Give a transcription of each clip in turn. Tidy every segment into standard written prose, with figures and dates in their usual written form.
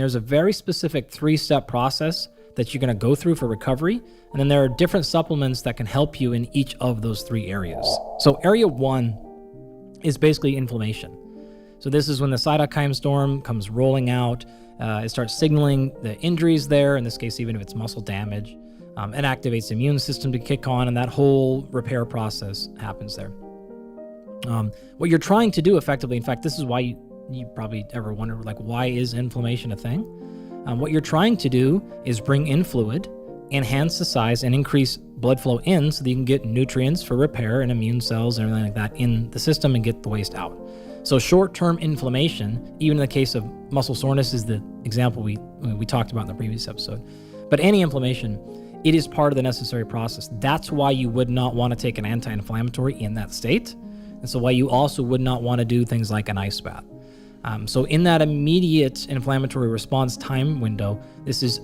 There's a very specific 3-step process that you're going to go through for recovery. And then there are different supplements that can help you in each of those 3 areas. So area 1 is basically inflammation. So this is when the cytokine storm comes rolling out. It starts signaling the injuries there, in this case, even if it's muscle damage. It activates the immune system to kick on, and that whole repair process happens there. What you're trying to do effectively, in fact, this is why you probably ever wonder, like, why is inflammation a thing? What you're trying to do is bring in fluid, enhance the size, and increase blood flow in so that you can get nutrients for repair and immune cells and everything like that in the system and get the waste out. So short-term inflammation, even in the case of muscle soreness, is the example we talked about in the previous episode. But any inflammation, it is part of the necessary process. That's why you would not want to take an anti-inflammatory in that state. And so why you also would not want to do things like an ice bath. So in that immediate inflammatory response time window, this is,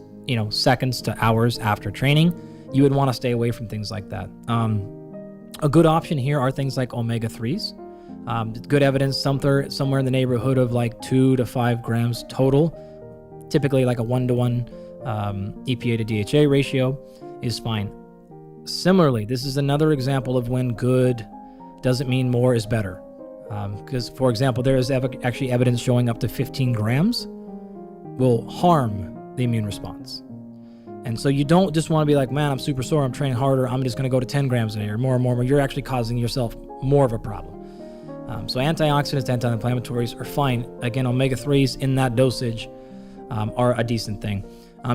seconds to hours after training, you would want to stay away from things like that. A good option here are things like omega-3s. Good evidence, somewhere in the neighborhood of like 2 to 5 grams total, typically like a 1-to-1 EPA to DHA ratio is fine. Similarly, this is another example of when good doesn't mean more is better. Because, for example, there is actually evidence showing up to 15 grams will harm the immune response. And so you don't just want to be like, man, I'm super sore, I'm training harder, I'm just going to go to 10 grams a day or more and more. You're actually causing yourself more of a problem. So antioxidants, anti-inflammatories are fine. Again, omega-3s in that dosage are a decent thing.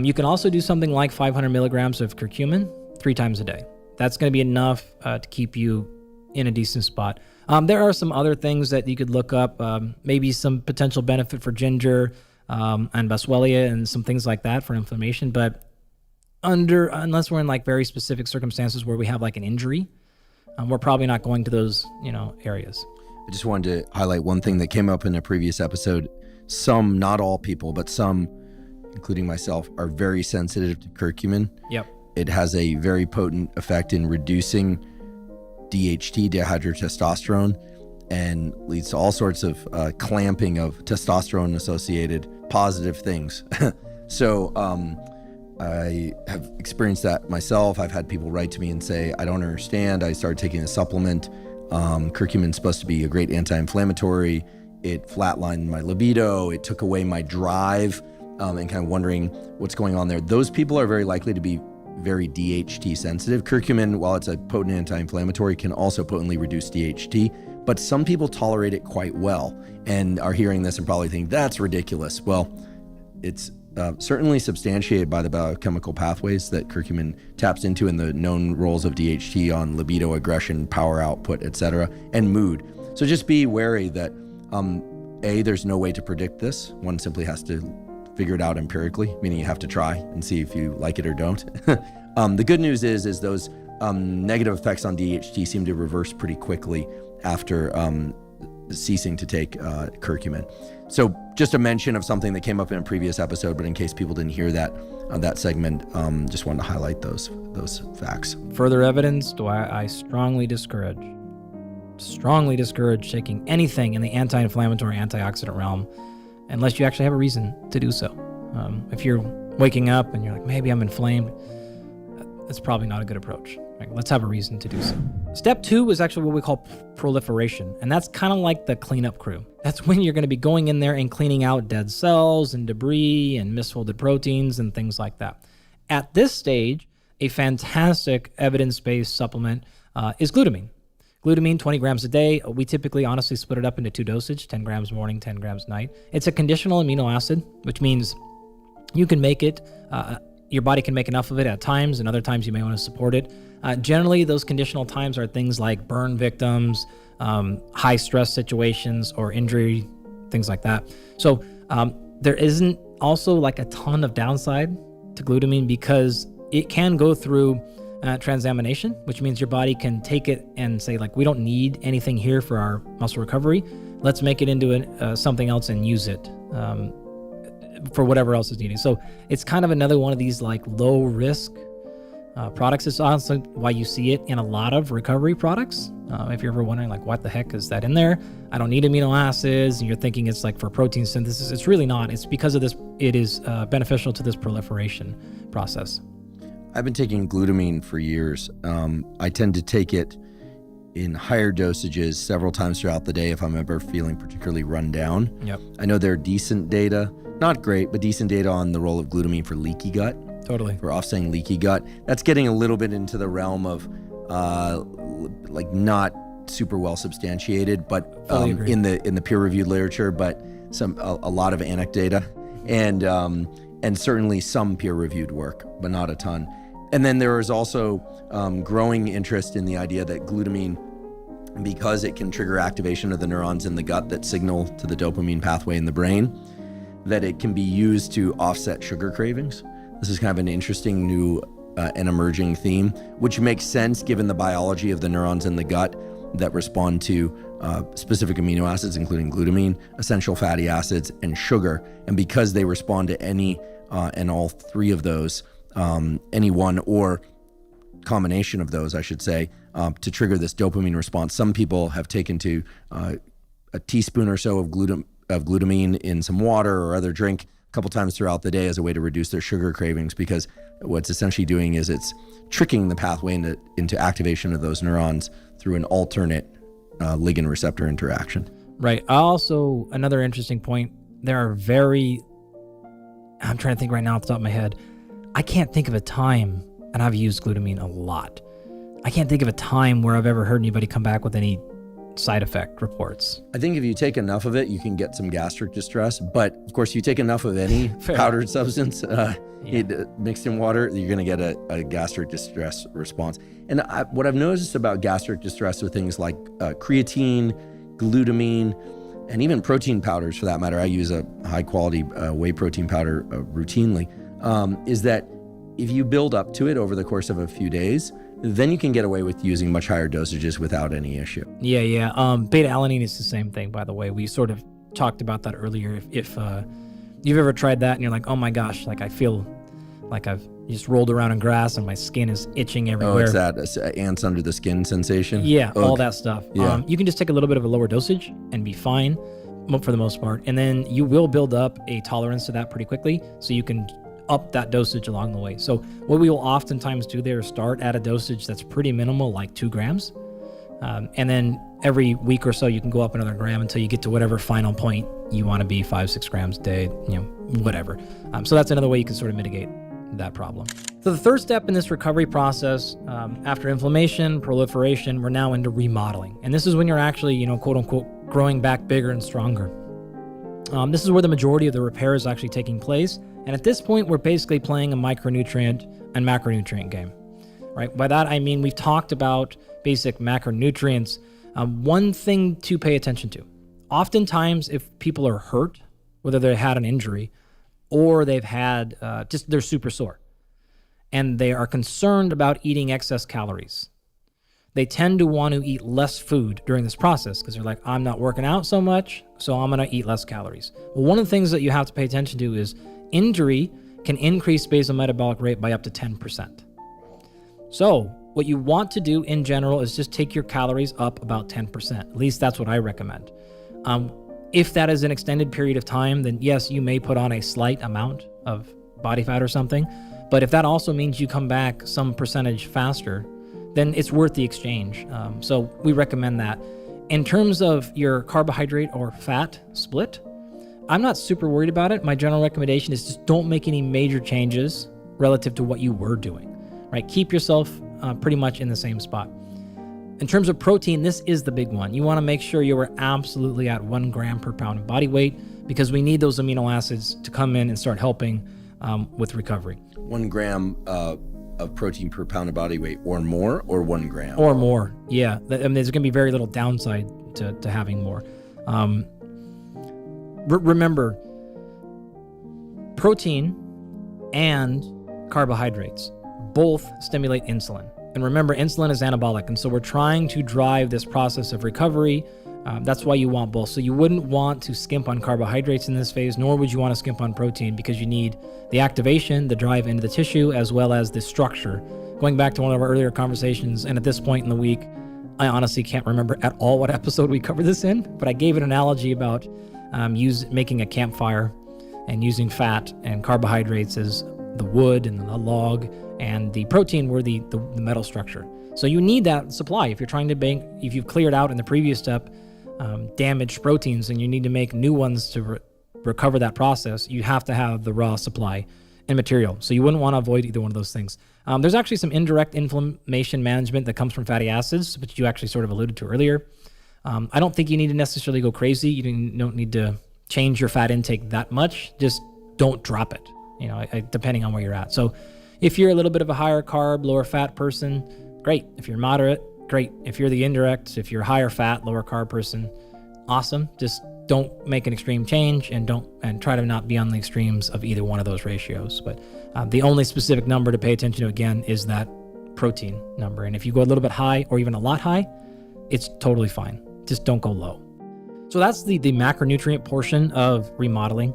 You can also do something like 500 milligrams of curcumin 3 times a day. That's going to be enough to keep you in a decent spot. There are some other things that you could look up, maybe some potential benefit for ginger and boswellia and some things like that for inflammation. But unless we're in like very specific circumstances where we have like an injury, we're probably not going to those, areas. I just wanted to highlight one thing that came up in a previous episode. Some, not all people, but some, including myself, are very sensitive to curcumin. Yep. It has a very potent effect in reducing DHT, dihydrotestosterone, and leads to all sorts of clamping of testosterone-associated positive things. So I have experienced that myself. I've had people write to me and say, I don't understand. I started taking a supplement. Curcumin's supposed to be a great anti-inflammatory. It flatlined my libido. It took away my drive, and kind of wondering what's going on there. Those people are very likely to be very DHT sensitive. Curcumin, while it's a potent anti-inflammatory, can also potently reduce DHT, but some people tolerate it quite well and are hearing this and probably think that's ridiculous. Well, it's certainly substantiated by the biochemical pathways that curcumin taps into and the known roles of DHT on libido, aggression, power output, etc., and mood. So just be wary that there's no way to predict this. One simply has to figure it out empirically, meaning you have to try and see if you like it or don't. The good news is those negative effects on DHT seem to reverse pretty quickly after ceasing to take curcumin. So just a mention of something that came up in a previous episode, but in case people didn't hear that segment, just wanted to highlight those facts. Further evidence, I strongly discourage taking anything in the anti-inflammatory, antioxidant realm unless you actually have a reason to do so. If you're waking up and you're like, maybe I'm inflamed, that's probably not a good approach. Right? Let's have a reason to do so. Step 2 is actually what we call proliferation, and that's kind of like the cleanup crew. That's when you're going to be going in there and cleaning out dead cells and debris and misfolded proteins and things like that. At this stage, a fantastic evidence-based supplement is glutamine. Glutamine, 20 grams a day. We typically honestly split it up into 2 dosage, 10 grams morning, 10 grams night. It's a conditional amino acid, which means you can make it, your body can make enough of it at times, and other times you may want to support it. Generally, those conditional times are things like burn victims, high stress situations, or injury, things like that. So there isn't also like a ton of downside to glutamine because it can go through transamination, which means your body can take it and say, like, we don't need anything here for our muscle recovery. Let's make it into something else and use it for whatever else is needed. So it's kind of another one of these like low risk products. It's honestly why you see it in a lot of recovery products. If you're ever wondering, like, what the heck is that in there? I don't need amino acids, and you're thinking it's like for protein synthesis. It's really not. It's because of this. It is beneficial to this proliferation process. I've been taking glutamine for years. I tend to take it in higher dosages several times throughout the day if I'm ever feeling particularly run down. Yep. I know there are decent data, not great, but decent data on the role of glutamine for leaky gut. Totally. For offsetting leaky gut. That's getting a little bit into the realm of like not super well substantiated, but in the peer-reviewed literature, but a lot of anecdata and certainly some peer-reviewed work, but not a ton. And then there is also growing interest in the idea that glutamine, because it can trigger activation of the neurons in the gut that signal to the dopamine pathway in the brain, that it can be used to offset sugar cravings. This is kind of an interesting new and emerging theme, which makes sense given the biology of the neurons in the gut that respond to specific amino acids, including glutamine, essential fatty acids, and sugar. And because they respond to any and all three of those, any one or combination of those, I should say, to trigger this dopamine response, some people have taken to a teaspoon or so of glutamine in some water or other drink a couple times throughout the day as a way to reduce their sugar cravings, because what's essentially doing is it's tricking the pathway into activation of those neurons through an alternate ligand receptor interaction. Right. Also, another interesting point, I'm trying to think right now off the top of my head, I can't think of a time, and I've used glutamine a lot, I can't think of a time where I've ever heard anybody come back with any side effect reports. I think if you take enough of it, you can get some gastric distress. But of course, you take enough of any powdered substance mixed in water, you're going to get a gastric distress response. And what I've noticed about gastric distress with things like creatine, glutamine, and even protein powders for that matter, I use a high quality whey protein powder routinely, is that if you build up to it over the course of a few days, then you can get away with using much higher dosages without any issue. Yeah. Beta-alanine is the same thing, by the way. We sort of talked about that earlier. If you've ever tried that and you're like, oh my gosh, like I feel like I've just rolled around in grass and my skin is itching everywhere. Oh, it's that ants under the skin sensation? Yeah, all that stuff. Yeah. You can just take a little bit of a lower dosage and be fine for the most part. And then you will build up a tolerance to that pretty quickly, so you can up that dosage along the way. So what we will oftentimes do there is start at a dosage that's pretty minimal, like 2 grams. And then every week or so, you can go up another gram until you get to whatever final point you want to be, 5-6 grams a day, whatever. So that's another way you can sort of mitigate that problem. So the third step in this recovery process, after inflammation, proliferation, we're now into remodeling. And this is when you're actually, quote unquote, growing back bigger and stronger. This is where the majority of the repair is actually taking place. And at this point, we're basically playing a micronutrient and macronutrient game, right? By that, I mean, we've talked about basic macronutrients. One thing to pay attention to, oftentimes if people are hurt, whether they had an injury or they've had, they're super sore and they are concerned about eating excess calories, they tend to want to eat less food during this process because they're like, I'm not working out so much, so I'm going to eat less calories. Well, one of the things that you have to pay attention to is injury can increase basal metabolic rate by up to 10%. So what you want to do in general is just take your calories up about 10%. At least that's what I recommend. If that is an extended period of time, then yes, you may put on a slight amount of body fat or something. But if that also means you come back some percentage faster, then it's worth the exchange. So we recommend that. In terms of your carbohydrate or fat split, I'm not super worried about it. My general recommendation is just don't make any major changes relative to what you were doing, right? Keep yourself pretty much in the same spot. In terms of protein, this is the big one. You want to make sure you are absolutely at 1 gram per pound of body weight because we need those amino acids to come in and start helping with recovery. 1 gram of protein per pound of body weight or more, or 1 gram? Or more, yeah. There's going to be very little downside to having more. Remember, protein and carbohydrates both stimulate insulin. And remember, insulin is anabolic, and so we're trying to drive this process of recovery. That's why you want both. So you wouldn't want to skimp on carbohydrates in this phase, nor would you want to skimp on protein, because you need the activation, the drive into the tissue, as well as the structure. Going back to one of our earlier conversations, and at this point in the week, I honestly can't remember at all what episode we covered this in, but I gave an analogy about making a campfire and using fat and carbohydrates as the wood and the log, and the protein were the metal structure. So you need that supply if you're trying to make, if you've cleared out in the previous step damaged proteins and you need to make new ones to recover that process, you have to have the raw supply and material. So you wouldn't want to avoid either one of those things. There's actually some indirect inflammation management that comes from fatty acids, which you actually sort of alluded to earlier. I don't think you need to necessarily go crazy. You don't need to change your fat intake that much. Just don't drop it, depending on where you're at. So if you're a little bit of a higher carb, lower fat person, great. If you're moderate, great. If you're the indirect, if you're a higher fat, lower carb person, awesome. Just don't make an extreme change and try to not be on the extremes of either one of those ratios. But the only specific number to pay attention to, again, is that protein number. And if you go a little bit high or even a lot high, it's totally fine. Just don't go low. So that's the macronutrient portion of remodeling.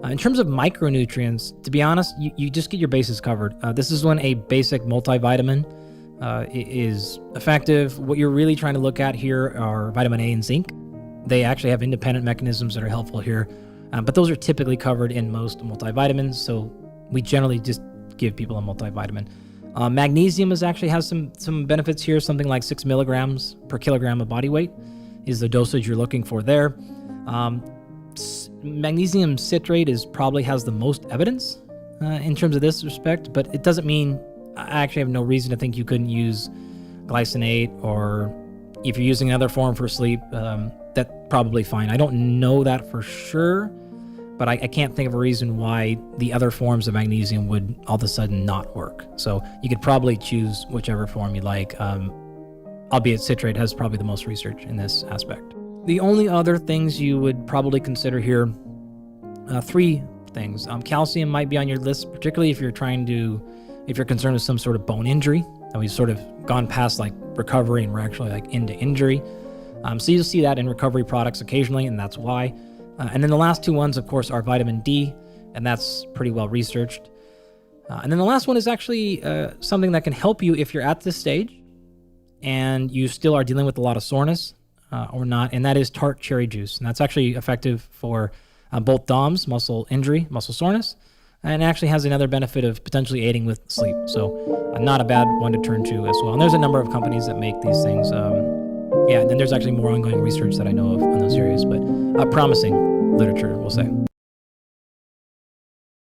In terms of micronutrients, to be honest, you just get your bases covered. This is when a basic multivitamin is effective. What you're really trying to look at here are vitamin A and zinc. They actually have independent mechanisms that are helpful here, but those are typically covered in most multivitamins, so we generally just give people a multivitamin. Magnesium actually has some benefits here. Something like 6 milligrams per kilogram of body weight is the dosage you're looking for there. Magnesium citrate probably has the most evidence in terms of this respect, but it doesn't mean, I actually have no reason to think you couldn't use glycinate, or if you're using another form for sleep, that's probably fine. I don't know that for sure, but I can't think of a reason why the other forms of magnesium would all of a sudden not work. So you could probably choose whichever form you like, albeit citrate has probably the most research in this aspect. The only other things you would probably consider here, 3 things. Calcium might be on your list, particularly if you're concerned with some sort of bone injury, and we've sort of gone past like recovery and we're actually like into injury. So you'll see that in recovery products occasionally, and that's why. And then the last 2 ones, of course, are vitamin D, and that's pretty well researched. And then the last one is actually something that can help you if you're at this stage and you still are dealing with a lot of soreness or not, and that is tart cherry juice. And that's actually effective for both DOMS, muscle injury, muscle soreness, and it actually has another benefit of potentially aiding with sleep. So not a bad one to turn to as well. And there's a number of companies that make these things. And then there's actually more ongoing research that I know of in those areas, but promising literature, we'll say.